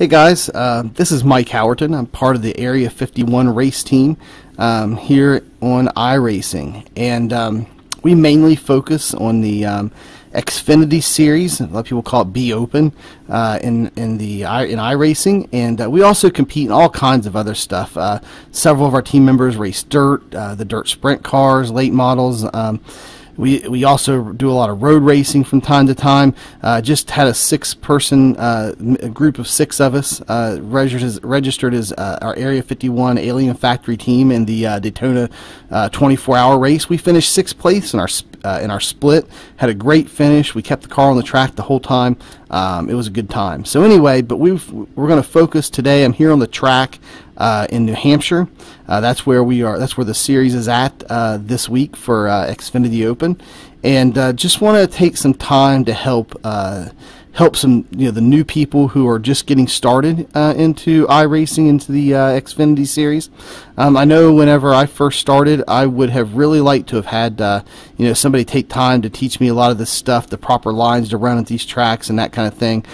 Hey guys, this is Mike Howerton. I'm part of the Area 51 race team here on iRacing, and we mainly focus on the Xfinity series. A lot of people call it B Open in iRacing, and we also compete in all kinds of other stuff. Several of our team members race dirt, the dirt sprint cars, late models. We also do a lot of road racing from time to time. Just had a six-person a group of six of us registered as our Area 51 Alien Factory team in the Daytona 24-hour race. We finished sixth place in our split. Had a great finish. We kept the car on the track the whole time. It was a good time. So anyway, but we're going to focus today. I'm here on the track in New Hampshire. That's where we are. That's where the series is at this week for Xfinity Open, and just want to take some time to help some the new people who are just getting started into iRacing, into the Xfinity series. I know whenever I first started, I would have really liked to have had somebody take time to teach me a lot of this stuff, the proper lines to run at these tracks and that kind of thing.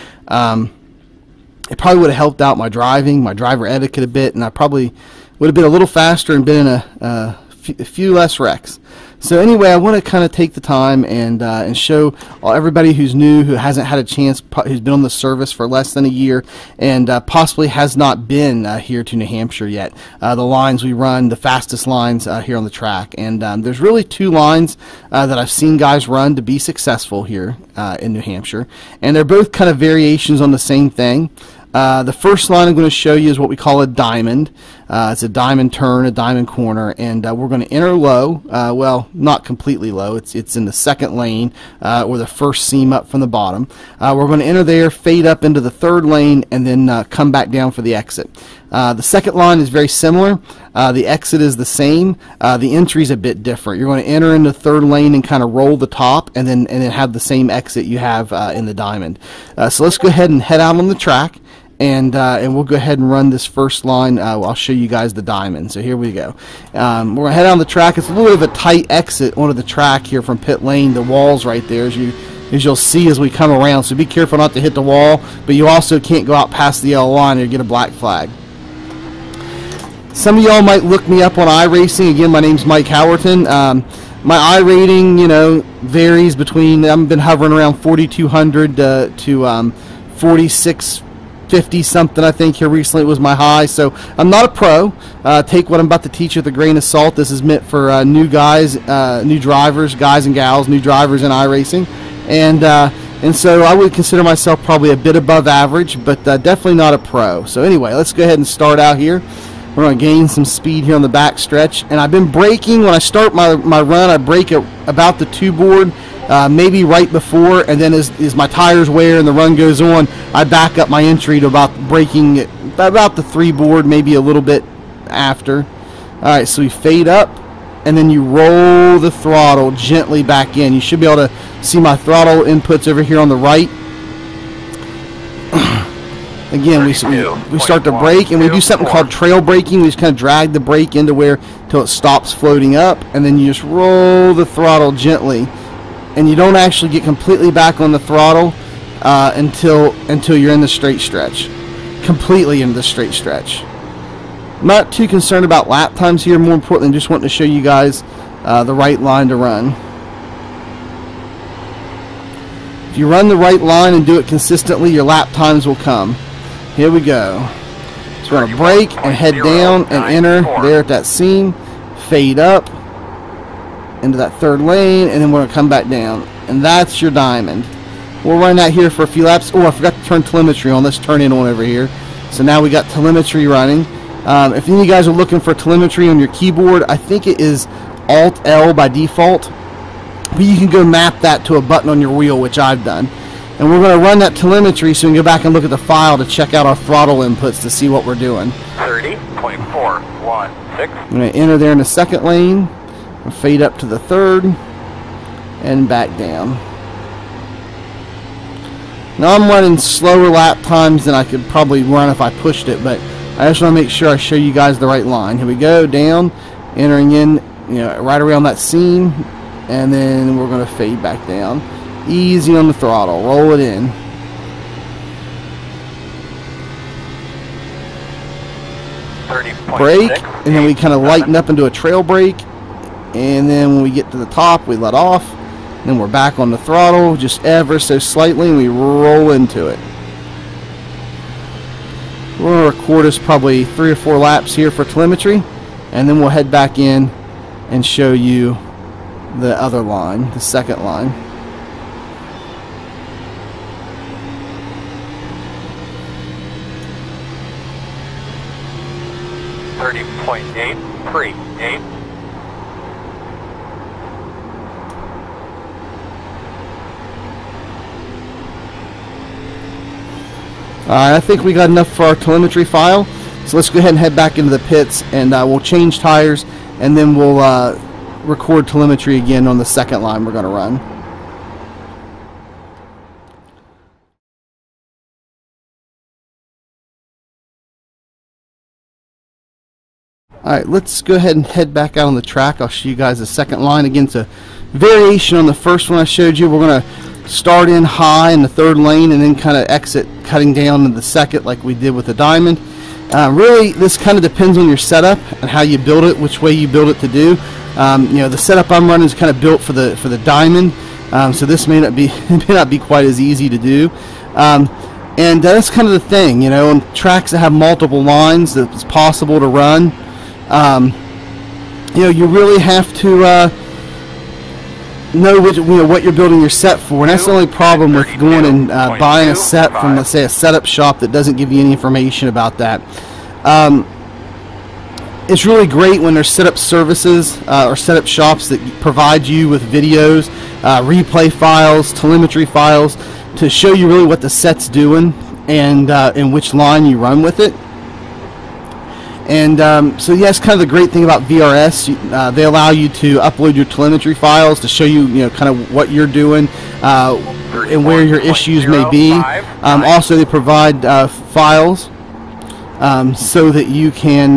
It probably would have helped out my driving, my driver etiquette a bit, and I probably would have been a little faster and been in a few less wrecks. So anyway, I want to kind of take the time and show everybody who's new, who hasn't had a chance, who's been on the service for less than a year, and possibly has not been here to New Hampshire yet. The lines we run, the fastest lines here on the track, and there's really two lines that I've seen guys run to be successful here in New Hampshire, and they're both kind of variations on the same thing. The first line I'm going to show you is what we call a diamond. It's a diamond turn, a diamond corner, and we're going to enter low. Well, not completely low. It's in the second lane or the first seam up from the bottom. We're going to enter there, fade up into the third lane, and then come back down for the exit. The second line is very similar. The exit is the same. The entry is a bit different. You're going to enter into the third lane and kind of roll the top, and then have the same exit you have in the diamond. So let's go ahead and head out on the track. And we'll go ahead and run this first line. I'll show you guys the diamond. So here we go. We're going to head on the track. It's a little bit of a tight exit onto the track here from pit lane. The wall's right there, as you'll see as we come around. So be careful not to hit the wall, but you also can't go out past the yellow line or you get a black flag. Some of y'all might look me up on iRacing. Again, my name's Mike Howerton. My I rating, varies between, I've been hovering around 4,200 to 4650 something. I think here recently it was my high. So I'm not a pro. Take what I'm about to teach you with a grain of salt. This is meant for new guys, new drivers, guys and gals, new drivers in iRacing, and so I would consider myself probably a bit above average, but definitely not a pro. So anyway, let's go ahead and start out here. We're going to gain some speed here on the back stretch, and I've been braking. When I start my run, I brake at about the 2 board. Maybe right before, and then as my tires wear and the run goes on, I back up my entry to about braking at about the 3 board, maybe a little bit after. Alright, so we fade up, and then you roll the throttle gently back in. You should be able to see my throttle inputs over here on the right. Again, we start to brake, and we do something called trail braking. We just kind of drag the brake into where till it stops floating up, and then you just roll the throttle gently. And you don't actually get completely back on the throttle until you're in the straight stretch, completely into the straight stretch. I'm not too concerned about lap times here. More importantly, just wanting to show you guys the right line to run. If you run the right line and do it consistently, your lap times will come. Here we go. So we're going to brake and head down and enter there at that seam, fade up into that third lane, and then we're going to come back down, and that's your diamond. We'll run that here for a few laps. Oh, I forgot to turn telemetry on. Let's turn it on over here. So now we got telemetry running. If any of you guys are looking for telemetry on your keyboard, I think it is Alt-L by default, but you can go map that to a button on your wheel, which I've done. And we're going to run that telemetry so we can go back and look at the file to check out our throttle inputs to see what we're doing. 30.416. I'm going to enter there in the second lane. Fade up to the third and back down. Now I'm running slower lap times than I could probably run if I pushed it, but I just want to make sure I show you guys the right line. Here we go, down, entering in, right around that seam, and then we're going to fade back down. Easy on the throttle, roll it in. brake, and then we kind of lighten up into a trail brake, and then when we get to the top we let off, and then we're back on the throttle just ever so slightly, and we roll into it. We're going to record us probably 3 or 4 laps here for telemetry, and then we'll head back in and show you the other line, the second line. .8, pre-8. I think we got enough for our telemetry file, so let's go ahead and head back into the pits, and we'll change tires, and then we'll record telemetry again on the second line we're going to run. Alright, let's go ahead and head back out on the track. I'll show you guys the second line. Again, it's a variation on the first one I showed you. We're going to start in high in the third lane and then kind of exit cutting down in the second like we did with the Diamond. Really, this kind of depends on your setup and how you build it, which way you build it to do. You know, the setup I'm running is kind of built for the Diamond, so this may not be quite as easy to do. And that's kind of the thing, you know, on tracks that have multiple lines that it's possible to run. You know, you really have to know what you're building your set for, and that's the only problem with going and buying a set from, let's say, a setup shop that doesn't give you any information about that. It's really great when there's setup services or setup shops that provide you with videos, replay files, telemetry files to show you really what the set's doing and which line you run with it. And so yeah, it's kind of the great thing about VRS. They allow you to upload your telemetry files to show you, kind of what you're doing and where your issues may be. Also, they provide files so that you can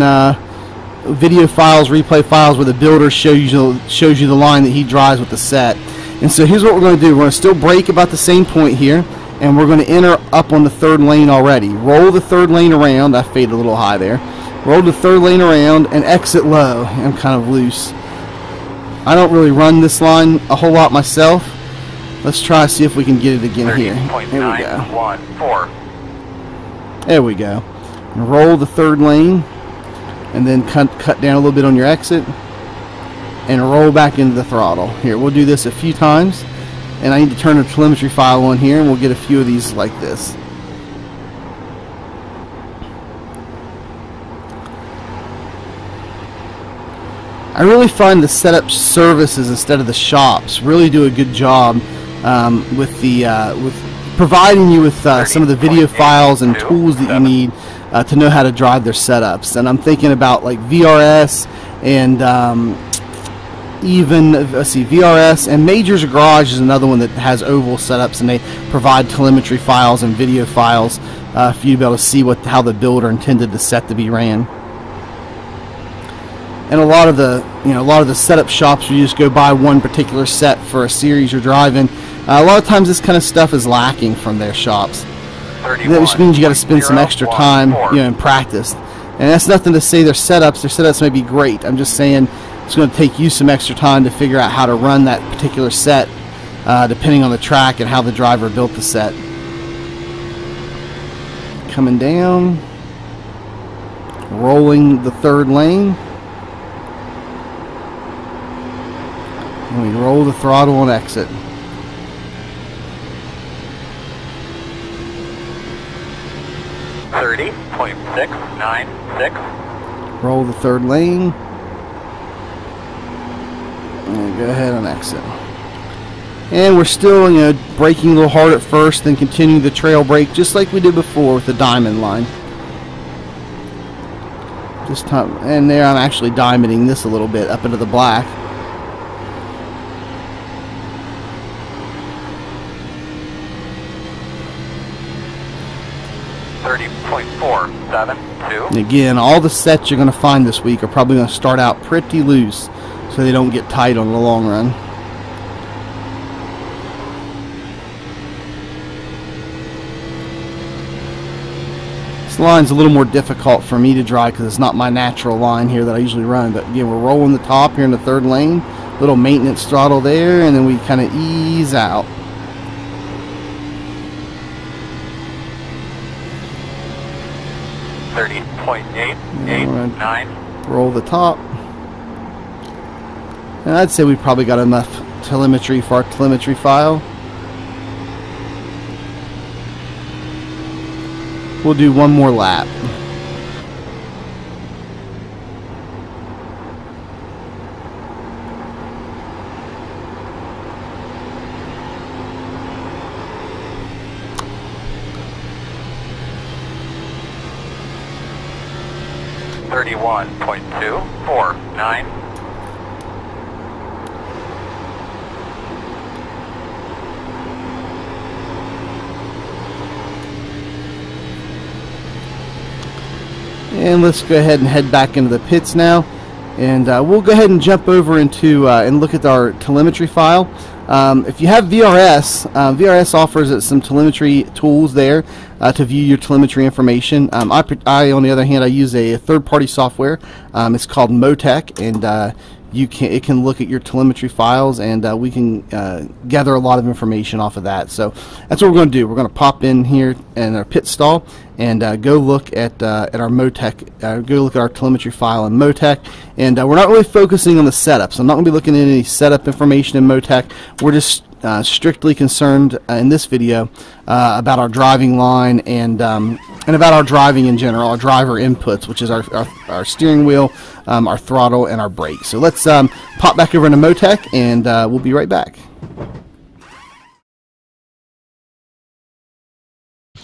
video files, replay files where the builder shows you the line that he drives with the set. And so here's what we're going to do. We're going to still brake about the same point here, and we're going to enter up on the third lane already. Roll the third lane around. I faded a little high there. Roll the third lane around and exit low. I'm kind of loose. I don't really run this line a whole lot myself. Let's try to see if we can get it again here. Here we go. There we go. And roll the third lane and then cut down a little bit on your exit and roll back into the throttle. Here, we'll do this a few times, and I need to turn the telemetry file on here, and we'll get a few of these like this. I really find the setup services instead of the shops really do a good job with providing you with some of the video files and tools that you need to know how to drive their setups. And I'm thinking about like VRS and even, let's see, VRS and Majors Garage is another one that has oval setups, and they provide telemetry files and video files for you to be able to see how the builder intended the set to be ran. And a lot of the setup shops, you just go buy one particular set for a series you're driving. A lot of times this kind of stuff is lacking from their shops. That just means you got to spend some extra time, in practice. And that's nothing to say their setups may be great. I'm just saying it's going to take you some extra time to figure out how to run that particular set, depending on the track and how the driver built the set. Coming down, rolling the third lane. And we roll the throttle on exit. .696. Roll the third lane. And go ahead and exit. And we're still, braking a little hard at first, then continue the trail brake just like we did before with the diamond line. This time, and there I'm actually diamonding this a little bit up into the black. And again, all the sets you're going to find this week are probably going to start out pretty loose so they don't get tight on the long run. This line's a little more difficult for me to drive because it's not my natural line here that I usually run. But again, we're rolling the top here in the third lane. Little maintenance throttle there, and then we kind of ease out. Roll the top. And I'd say we probably got enough telemetry for our telemetry file. We'll do one more lap. .249. And let's go ahead and head back into the pits now, and we'll go ahead and jump over into and look at our telemetry file. If you have VRS, VRS offers some telemetry tools there to view your telemetry information. I, on the other hand, I use a third-party software. It's called Motec, and it can look at your telemetry files, and we can gather a lot of information off of that. So that's what we're going to do. We're going to pop in here in our pit stall and go look at our Motec, go look at our telemetry file in Motec. And we're not really focusing on the setup, so I'm not going to be looking at any setup information in Motec. Steer just strictly concerned in this video about our driving line and about our driving in general, our driver inputs, which is our steering wheel, our throttle, and our brakes. So let's pop back over into Motec, and we'll be right back.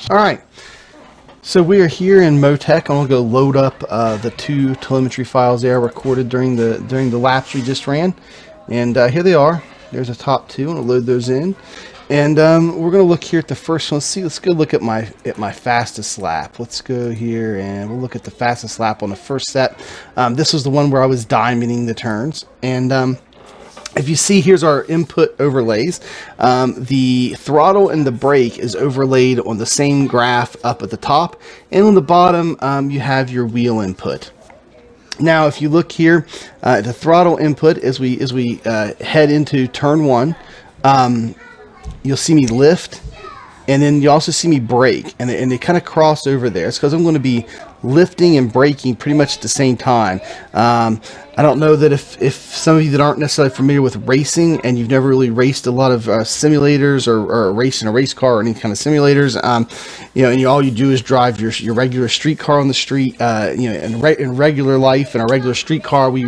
All right. So we are here in Motec. I'm gonna go load up the two telemetry files there recorded during the laps we just ran, and here they are. There's the top two. I'm gonna load those in, and we're gonna look here at the first one. Let's go look at my fastest lap. Let's go here and we'll look at the fastest lap on the first set. This was the one where I was diamonding the turns, and if you see, here's our input overlays. The throttle and the brake is overlaid on the same graph up at the top, and on the bottom you have your wheel input. Now if you look here, the throttle input as we head into turn one, you'll see me lift, and then you also see me brake, and they kind of cross over there. It's because I'm going to be lifting and braking pretty much at the same time. I don't know that if some of you that aren't necessarily familiar with racing and you've never really raced a lot of simulators or raced in a race car or any kind of simulators, and all you do is drive your regular street car on the street. In regular life, in a regular street car, we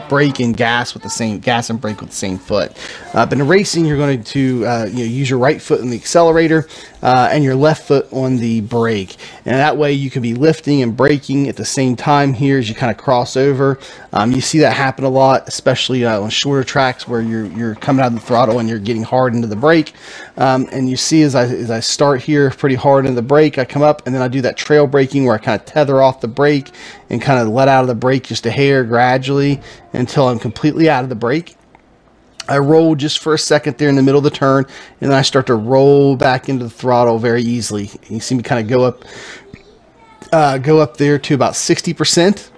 brake and gas and brake with the same foot. But in racing, you're going to use your right foot on the accelerator and your left foot on the brake, and that way you can be lifting and braking at the same time here as you kind of cross over. You see that happen a lot, especially on shorter tracks where you're coming out of the throttle and you're getting hard into the brake. And you see as I start here pretty hard into the brake, I come up and then I do that trail braking where I kind of tether off the brake and kind of let out of the brake just a hair gradually until I'm completely out of the brake. I roll just for a second there in the middle of the turn, and then I start to roll back into the throttle very easily. You see me kind of go up there to about 60%.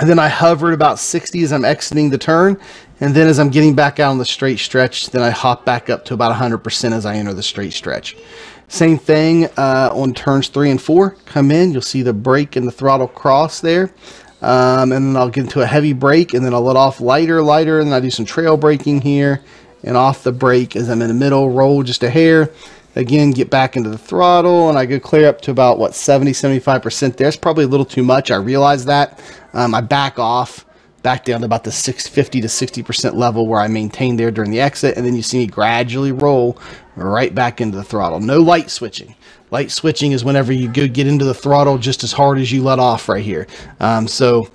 And then I hover at about 60 as I'm exiting the turn, and then as I'm getting back out on the straight stretch, then I hop back up to about 100% as I enter the straight stretch. Same thing on turns 3 and 4. Come in, you'll see the brake and the throttle cross there, and then I'll get into a heavy brake, and then I'll let off lighter, and then I do some trail braking here, and off the brake as I'm in the middle, roll just a hair. Again, get back into the throttle, and I go clear up to about, 70-75% there. It's probably a little too much. I realize that. I back down to about the 50 to 60% level where I maintain there during the exit, and then you see me gradually roll right back into the throttle. No light switching. Light switching is whenever you go get into the throttle just as hard as you let off right here. So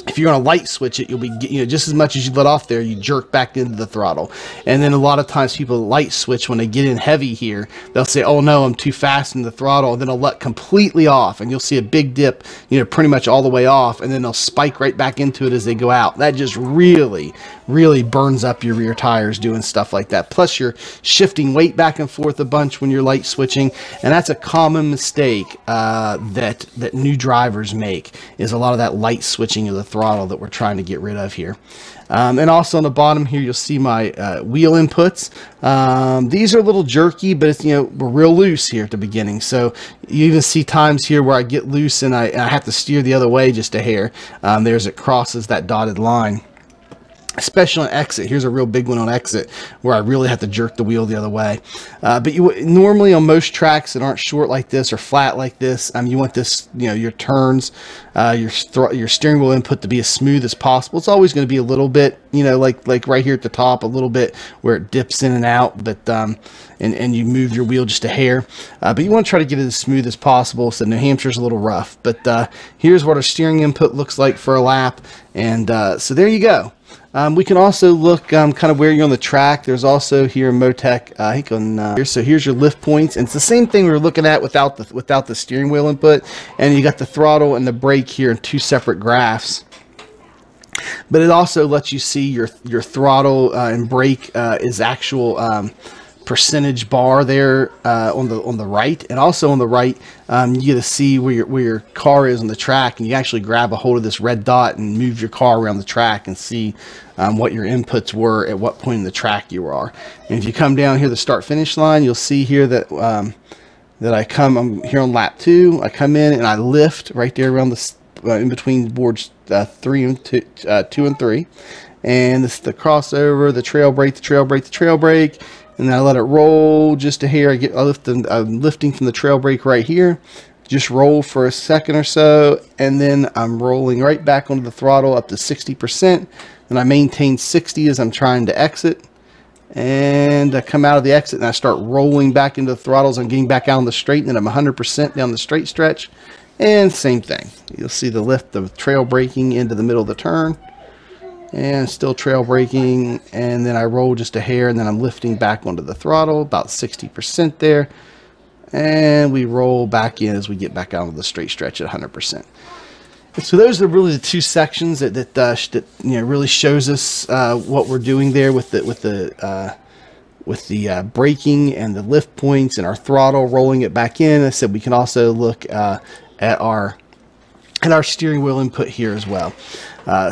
If you're going to light switch it, you'll be, just as much as you let off there, you jerk back into the throttle. And then a lot of times people light switch when they get in heavy here. They'll say, oh no, I'm too fast in the throttle, and then they'll let completely off, and you'll see a big dip, pretty much all the way off, and then they'll spike right back into it as they go out. That just really burns up your rear tires doing stuff like that. Plus you're shifting weight back and forth a bunch when you're light switching, and that's a common mistake that new drivers make, is a lot of that light switching of the throttle that we're trying to get rid of here. And also on the bottom here, you'll see my wheel inputs. These are a little jerky, but it's, we're real loose here at the beginning. So you even see times here where I get loose and I have to steer the other way just a hair. There's it crosses that dotted line. Especially on exit. Here's a real big one on exit where I really have to jerk the wheel the other way. But normally on most tracks that aren't short like this or flat like this, you want this, your turns, your steering wheel input to be as smooth as possible. It's always going to be a little bit, like right here at the top, a little bit where it dips in and out, but and you move your wheel just a hair. But you want to try to get it as smooth as possible. So New Hampshire's a little rough. But here's what our steering input looks like for a lap. And so there you go. We can also look kind of where you're on the track. There's also here Motec, I think on here. So here's your lift points, and it's the same thing we were looking at without the steering wheel input. And you got the throttle and the brake here in two separate graphs. But it also lets you see your throttle and brake is actual percentage bar there on the right, and also on the right you get to see where your car is on the track, and you actually grab a hold of this red dot and move your car around the track and see what your inputs were at what point in the track you are. And if you come down here the start finish line, you'll see here that I'm here on lap 2. I come in and I lift right there around the in between boards 2 and 3, and this is the crossover, the trail brake, the trail brake, the trail brake. And then I let it roll just a hair. I'm lifting from the trail brake right here. Just roll for a second or so, and then I'm rolling right back onto the throttle up to 60%. And I maintain 60 as I'm trying to exit. And I come out of the exit and I start rolling back into the throttle as I'm getting back out on the straight, and then I'm 100% down the straight stretch. And same thing. You'll see the lift of trail braking into the middle of the turn. And still trail braking, and then I roll just a hair, and then I'm lifting back onto the throttle about 60% there, and we roll back in as we get back out of the straight stretch at 100%. And so those are really the two sections that really shows us what we're doing there with the braking and the lift points and our throttle, rolling it back in. I said we can also look at our steering wheel input here as well.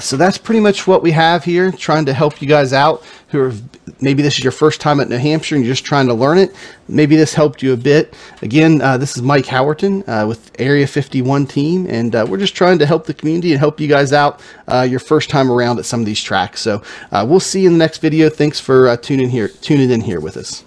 So that's pretty much what we have here, trying to help you guys out who are, maybe this is your first time at New Hampshire and you're just trying to learn it. Maybe this helped you a bit. Again, this is Mike Howerton with Area 51 team, and we're just trying to help the community and help you guys out your first time around at some of these tracks. So we'll see you in the next video. Thanks for tuning in here with us.